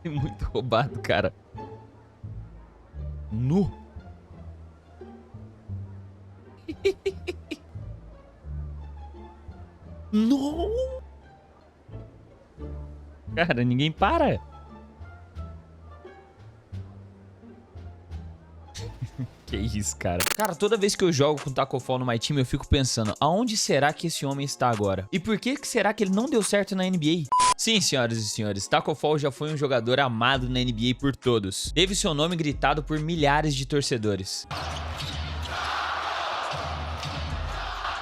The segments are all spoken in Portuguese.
É muito roubado, cara. Nu. No. Cara, ninguém para. Que isso, cara. Cara, toda vez que eu jogo com Taco Fall no My Team, eu fico pensando, aonde será que esse homem está agora? E por que será que ele não deu certo na NBA? Sim, senhoras e senhores, Taco Fall já foi um jogador amado na NBA por todos. Teve seu nome gritado por milhares de torcedores.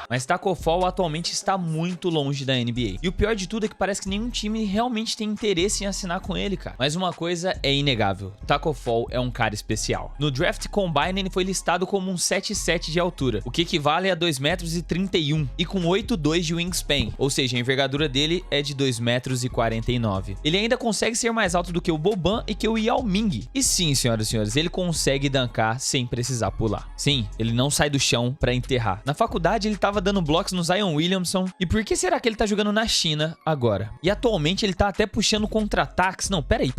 Mas Taco Fall atualmente está muito longe da NBA. E o pior de tudo é que parece que nenhum time realmente tem interesse em assinar com ele, cara. Mas uma coisa é inegável, Taco Fall é um cara especial. No Draft Combine ele foi listado como um 7'7" de altura, o que equivale a 2,31 m e com 8'2" de wingspan, ou seja, a envergadura dele é de 2,49 m. Ele ainda consegue ser mais alto do que o Boban e que o Yao Ming. E sim, senhoras e senhores, ele consegue dunkar sem precisar pular. Sim, ele não sai do chão pra enterrar. Na faculdade ele tava dando blocos no Zion Williamson. E por que será que ele tá jogando na China agora? E atualmente ele tá até puxando contra-ataques. Não, peraí.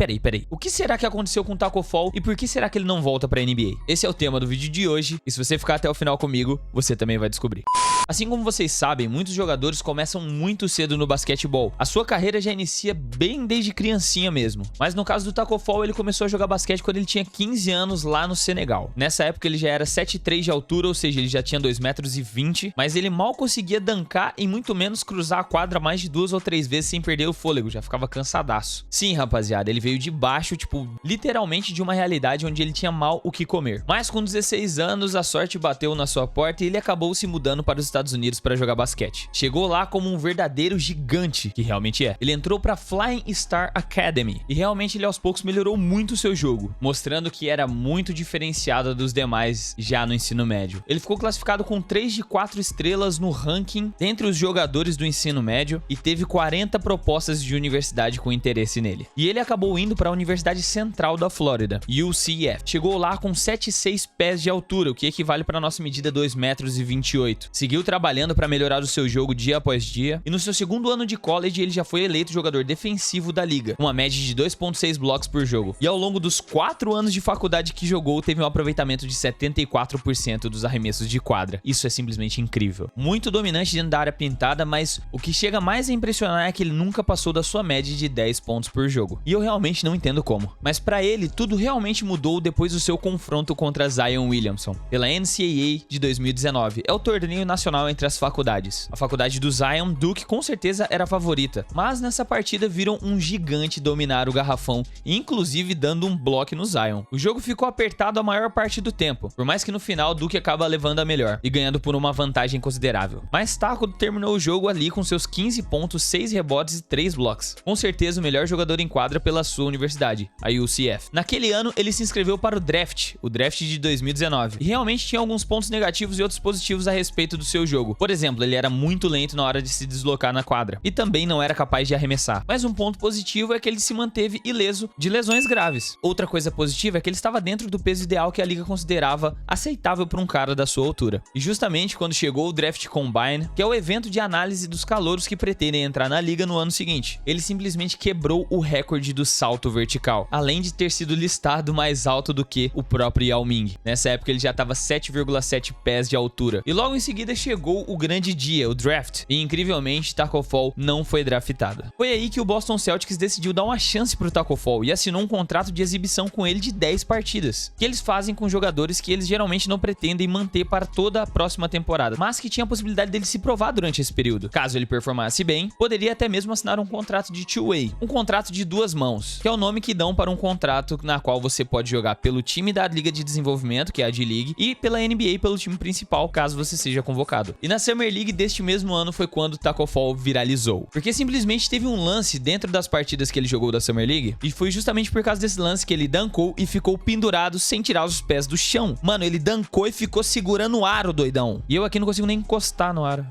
O que será que aconteceu com o Taco Fall e por que será que ele não volta pra NBA? Esse é o tema do vídeo de hoje e se você ficar até o final comigo, você também vai descobrir. Assim como vocês sabem, muitos jogadores começam muito cedo no basquetebol. A sua carreira já inicia bem desde criancinha mesmo. Mas no caso do Taco Fall, ele começou a jogar basquete quando ele tinha 15 anos lá no Senegal. Nessa época ele já era 7'3" de altura, ou seja, ele já tinha 2,20 m, mas ele mal conseguia dancar e muito menos cruzar a quadra mais de 2 ou 3 vezes sem perder o fôlego, já ficava cansadaço. Sim, rapaziada, ele veio de baixo, tipo, literalmente de uma realidade onde ele tinha mal o que comer. Mas com 16 anos, a sorte bateu na sua porta e ele acabou se mudando para os Estados Unidos para jogar basquete. Chegou lá como um verdadeiro gigante, que realmente é. Ele entrou para Flying Star Academy e realmente ele aos poucos melhorou muito o seu jogo, mostrando que era muito diferenciado dos demais já no ensino médio. Ele ficou classificado com 3 de 4 estrelas no ranking dentre os jogadores do ensino médio e teve 40 propostas de universidade com interesse nele. E ele acabou indo para a Universidade Central da Flórida, UCF. Chegou lá com 7,6 pés de altura, o que equivale para nossa medida 2,28 m. Seguiu trabalhando para melhorar o seu jogo dia após dia e no seu segundo ano de college ele já foi eleito jogador defensivo da liga, uma média de 2,6 blocos por jogo. E ao longo dos 4 anos de faculdade que jogou, teve um aproveitamento de 74% dos arremessos de quadra. Isso é simplesmente incrível. Muito dominante dentro da área pintada, mas o que chega mais a impressionar é que ele nunca passou da sua média de 10 pontos por jogo. E eu realmente não entendo como. Mas pra ele, tudo realmente mudou depois do seu confronto contra Zion Williamson, pela NCAA de 2019. É o torneio nacional entre as faculdades. A faculdade do Zion, Duke, com certeza era a favorita. Mas nessa partida viram um gigante dominar o garrafão, inclusive dando um bloco no Zion. O jogo ficou apertado a maior parte do tempo, por mais que no final Duke acaba levando a melhor e ganhando por uma vantagem considerável. Mas Taco terminou o jogo ali com seus 15 pontos, 6 rebotes e 3 blocos. Com certeza o melhor jogador em quadra pela sua universidade, a UCF. Naquele ano, ele se inscreveu para o draft de 2019. E realmente tinha alguns pontos negativos e outros positivos a respeito do seu jogo. Por exemplo, ele era muito lento na hora de se deslocar na quadra. E também não era capaz de arremessar. Mas um ponto positivo é que ele se manteve ileso de lesões graves. Outra coisa positiva é que ele estava dentro do peso ideal que a liga considerava aceitável para um cara da sua altura. E justamente quando chegou o Draft Combine, que é o evento de análise dos calouros que pretendem entrar na liga no ano seguinte, ele simplesmente quebrou o recorde do salto vertical, além de ter sido listado mais alto do que o próprio Yao Ming. Nessa época ele já estava 7,7 pés de altura. E logo em seguida chegou o grande dia, o draft, e incrivelmente Taco Fall não foi draftado. Foi aí que o Boston Celtics decidiu dar uma chance pro Taco Fall e assinou um contrato de exibição com ele de 10 partidas, que eles fazem com jogadores que eles geralmente não pretendem manter para toda a próxima temporada, mas que tinha a possibilidade dele se provar durante esse período. Caso ele performasse bem, poderia até mesmo assinar um contrato de two-way, um contrato de duas mãos, que é o nome que dão para um contrato na qual você pode jogar pelo time da Liga de Desenvolvimento, que é a D-League, e pela NBA pelo time principal, caso você seja convocado. E na Summer League deste mesmo ano foi quando o Taco Fall viralizou, porque simplesmente teve um lance dentro das partidas que ele jogou da Summer League, e foi justamente por causa desse lance que ele dunkou e ficou pendurado sem tirar os pés do chão. Mano, ele dunkou e ficou segurando o aro, doidão. E eu aqui não consigo nem encostar no aro.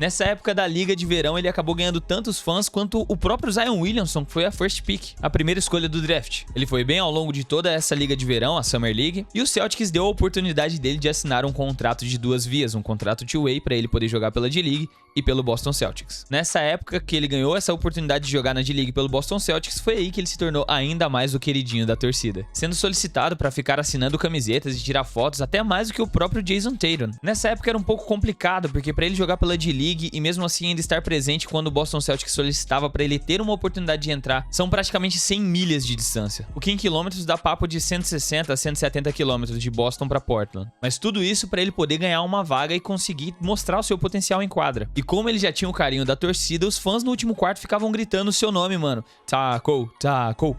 Nessa época da Liga de Verão, ele acabou ganhando tantos fãs quanto o próprio Zion Williamson, que foi a first pick, a primeira escolha do draft. Ele foi bem ao longo de toda essa Liga de Verão, a Summer League, e o Celtics deu a oportunidade dele de assinar um contrato de duas vias, um contrato two-way para ele poder jogar pela D-League e pelo Boston Celtics. Nessa época que ele ganhou essa oportunidade de jogar na D-League pelo Boston Celtics, foi aí que ele se tornou ainda mais o queridinho da torcida, sendo solicitado para ficar assinando camisetas e tirar fotos até mais do que o próprio Jason Tatum. Nessa época era um pouco complicado, porque para ele jogar pela D-League e mesmo assim ainda estar presente quando o Boston Celtics solicitava para ele ter uma oportunidade de entrar, são praticamente 100 milhas de distância, o que em quilômetros dá papo de 160 a 170 quilômetros de Boston para Portland. Mas tudo isso para ele poder ganhar uma vaga e conseguir mostrar o seu potencial em quadra. E como ele já tinha o carinho da torcida, os fãs no último quarto ficavam gritando o seu nome, mano. Taco, Taco.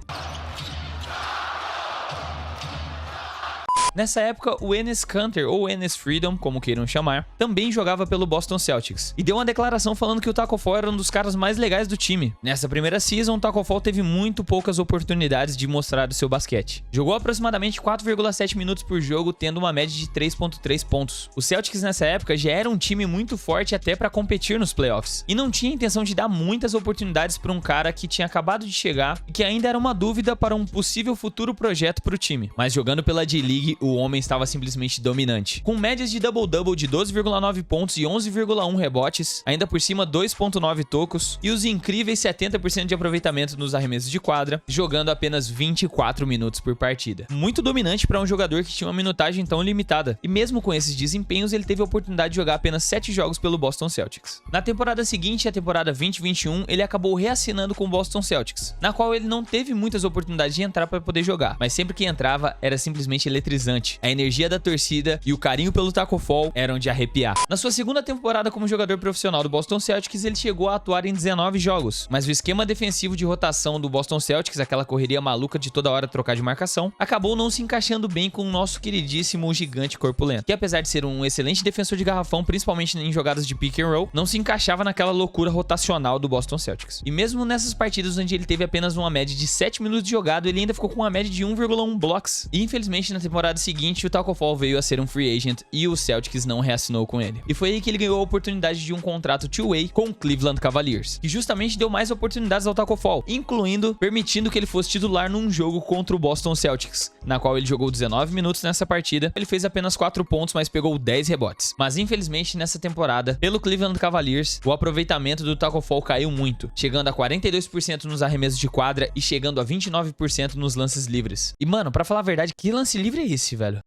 Nessa época, o Enes Kanter, ou Enes Freedom, como queiram chamar, também jogava pelo Boston Celtics, e deu uma declaração falando que o Taco Fall era um dos caras mais legais do time. Nessa primeira season, o Taco Fall teve muito poucas oportunidades de mostrar o seu basquete. Jogou aproximadamente 4,7 minutos por jogo, tendo uma média de 3,3 pontos. O Celtics nessa época já era um time muito forte até para competir nos playoffs, e não tinha intenção de dar muitas oportunidades para um cara que tinha acabado de chegar e que ainda era uma dúvida para um possível futuro projeto para o time. Mas jogando pela D-League, o homem estava simplesmente dominante, com médias de double-double de 12,9 pontos e 11,1 rebotes, ainda por cima 2,9 tocos e os incríveis 70% de aproveitamento nos arremessos de quadra, jogando apenas 24 minutos por partida. Muito dominante para um jogador que tinha uma minutagem tão limitada, e mesmo com esses desempenhos ele teve a oportunidade de jogar apenas 7 jogos pelo Boston Celtics. Na temporada seguinte, a temporada 2021, ele acabou reassinando com o Boston Celtics, na qual ele não teve muitas oportunidades de entrar para poder jogar, mas sempre que entrava era simplesmente eletrizante. A energia da torcida e o carinho pelo Taco Fall eram de arrepiar. Na sua segunda temporada como jogador profissional do Boston Celtics, ele chegou a atuar em 19 jogos, mas o esquema defensivo de rotação do Boston Celtics, aquela correria maluca de toda hora trocar de marcação, acabou não se encaixando bem com o nosso queridíssimo gigante corpulento, que apesar de ser um excelente defensor de garrafão, principalmente em jogadas de pick and roll, não se encaixava naquela loucura rotacional do Boston Celtics. E mesmo nessas partidas onde ele teve apenas uma média de 7 minutos de jogado, ele ainda ficou com uma média de 1,1 blocks. E infelizmente na temporada seguinte, o Taco Fall veio a ser um free agent e o Celtics não reassinou com ele. E foi aí que ele ganhou a oportunidade de um contrato two-way com o Cleveland Cavaliers, que justamente deu mais oportunidades ao Taco Fall, incluindo permitindo que ele fosse titular num jogo contra o Boston Celtics, na qual ele jogou 19 minutos nessa partida. Ele fez apenas 4 pontos, mas pegou 10 rebotes. Mas infelizmente nessa temporada, pelo Cleveland Cavaliers, o aproveitamento do Taco Fall caiu muito, chegando a 42% nos arremessos de quadra e chegando a 29% nos lances livres. E mano, pra falar a verdade, que lance livre é esse, velho?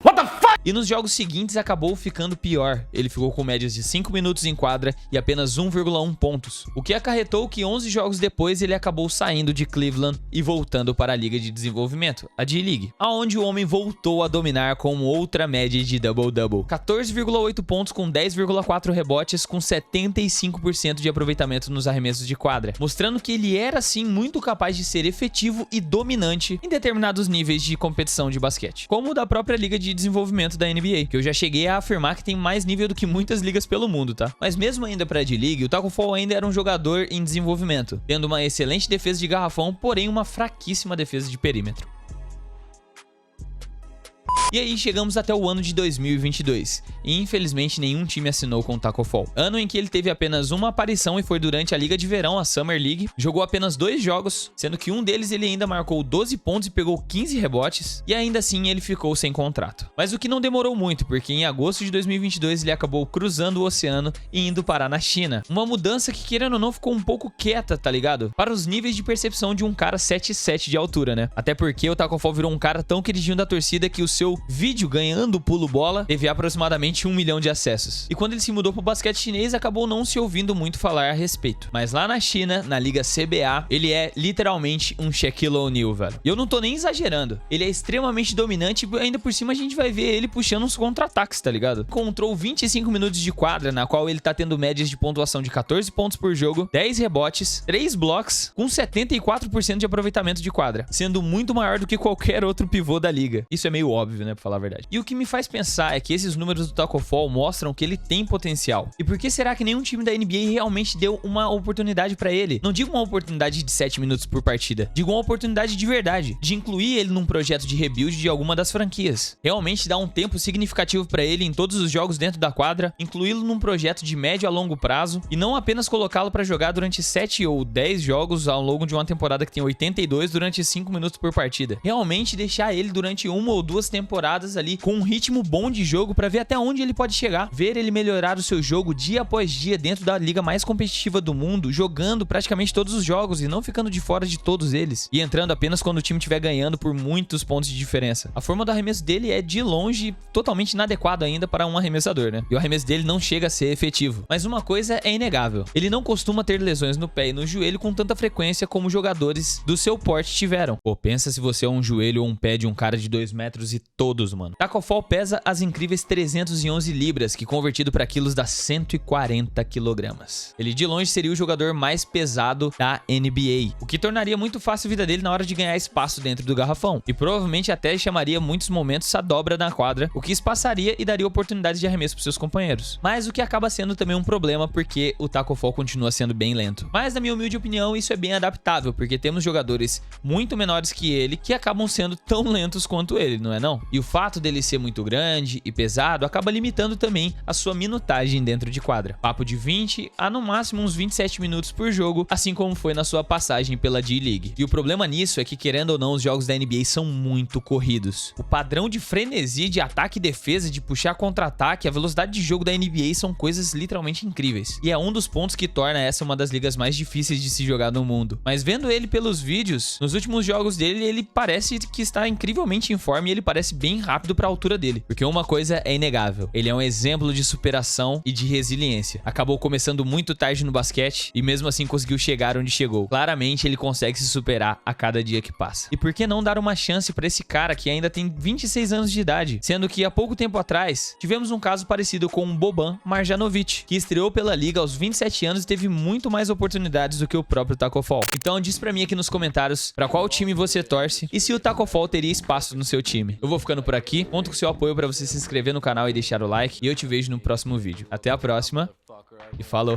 What the fuck? E nos jogos seguintes acabou ficando pior. Ele ficou com médias de 5 minutos em quadra e apenas 1,1 pontos, o que acarretou que 11 jogos depois ele acabou saindo de Cleveland e voltando para a Liga de Desenvolvimento, a D-League, aonde o homem voltou a dominar com outra média de double-double. 14,8 pontos com 10,4 rebotes com 75% de aproveitamento nos arremessos de quadra, mostrando que ele era sim muito capaz de ser efetivo e dominante em determinados níveis de competição de basquete, como o da própria Liga de Desenvolvimento da NBA, que eu já cheguei a afirmar que tem mais nível do que muitas ligas pelo mundo, tá? Mas mesmo ainda pra D-League, o Taco Fall ainda era um jogador em desenvolvimento, tendo uma excelente defesa de garrafão, porém uma fraquíssima defesa de perímetro. E aí chegamos até o ano de 2022, e infelizmente nenhum time assinou com o Taco Fall. Ano em que ele teve apenas uma aparição e foi durante a Liga de Verão, a Summer League. Jogou apenas 2 jogos, sendo que um deles ele ainda marcou 12 pontos e pegou 15 rebotes, e ainda assim ele ficou sem contrato. Mas o que não demorou muito, porque em agosto de 2022 ele acabou cruzando o oceano e indo parar na China. Uma mudança que, querendo ou não, ficou um pouco quieta, tá ligado? Para os níveis de percepção de um cara 7'7" de altura, né? Até porque o Taco Fall virou um cara tão queridinho da torcida que o seu vídeo ganhando o pulo bola teve aproximadamente 1 milhão de acessos. E quando ele se mudou pro basquete chinês, acabou não se ouvindo muito falar a respeito. Mas lá na China, na Liga CBA, ele é literalmente um Shaquille O'Neal, velho. E eu não tô nem exagerando. Ele é extremamente dominante e ainda por cima a gente vai ver ele puxando uns contra-ataques, tá ligado? Encontrou 25 minutos de quadra, na qual ele tá tendo médias de pontuação de 14 pontos por jogo, 10 rebotes, 3 blocos, com 74% de aproveitamento de quadra, sendo muito maior do que qualquer outro pivô da liga. Isso é meio óbvio, né? né, pra falar a verdade. E o que me faz pensar é que esses números do Taco Fall mostram que ele tem potencial. E por que será que nenhum time da NBA realmente deu uma oportunidade pra ele? Não digo uma oportunidade de 7 minutos por partida, digo uma oportunidade de verdade, de incluir ele num projeto de rebuild de alguma das franquias. Realmente dar um tempo significativo pra ele em todos os jogos dentro da quadra, incluí-lo num projeto de médio a longo prazo e não apenas colocá-lo pra jogar durante 7 ou 10 jogos ao longo de uma temporada que tem 82 durante 5 minutos por partida. Realmente deixar ele durante 1 ou 2 temporadas ali com um ritmo bom de jogo pra ver até onde ele pode chegar, ver ele melhorar o seu jogo dia após dia dentro da liga mais competitiva do mundo, jogando praticamente todos os jogos e não ficando de fora de todos eles, e entrando apenas quando o time estiver ganhando por muitos pontos de diferença. A forma do arremesso dele é de longe totalmente inadequada ainda para um arremessador, né? E o arremesso dele não chega a ser efetivo. Mas uma coisa é inegável, ele não costuma ter lesões no pé e no joelho com tanta frequência como jogadores do seu porte tiveram. Pô, pensa se você é um joelho ou um pé de um cara de 2 metros e todos, mano. Taco Fall pesa as incríveis 311 libras, que convertido para quilos dá 140 quilogramas. Ele de longe seria o jogador mais pesado da NBA, o que tornaria muito fácil a vida dele na hora de ganhar espaço dentro do garrafão, e provavelmente até chamaria muitos momentos a dobra na quadra, o que espaçaria e daria oportunidades de arremesso para seus companheiros. Mas o que acaba sendo também um problema, porque o Taco Fall continua sendo bem lento. Mas na minha humilde opinião, isso é bem adaptável, porque temos jogadores muito menores que ele que acabam sendo tão lentos quanto ele, não é não? E o fato dele ser muito grande e pesado acaba limitando também a sua minutagem dentro de quadra. Papo de 20 a no máximo uns 27 minutos por jogo, assim como foi na sua passagem pela D-League. E o problema nisso é que, querendo ou não, os jogos da NBA são muito corridos. O padrão de frenesi de ataque e defesa, de puxar contra-ataque, a velocidade de jogo da NBA são coisas literalmente incríveis. E é um dos pontos que torna essa uma das ligas mais difíceis de se jogar no mundo. Mas vendo ele pelos vídeos, nos últimos jogos dele, ele parece que está incrivelmente em forma e ele parece bem rápido para a altura dele. Porque uma coisa é inegável, ele é um exemplo de superação e de resiliência. Acabou começando muito tarde no basquete e mesmo assim conseguiu chegar onde chegou. Claramente ele consegue se superar a cada dia que passa. E por que não dar uma chance para esse cara que ainda tem 26 anos de idade? Sendo que há pouco tempo atrás, tivemos um caso parecido com o Boban Marjanovic, que estreou pela liga aos 27 anos e teve muito mais oportunidades do que o próprio Taco Fall. Então diz pra mim aqui nos comentários para qual time você torce e se o Taco Fall teria espaço no seu time. Eu vou ficando por aqui, conto com o seu apoio para você se inscrever no canal e deixar o like, e eu te vejo no próximo vídeo. Até a próxima e falou!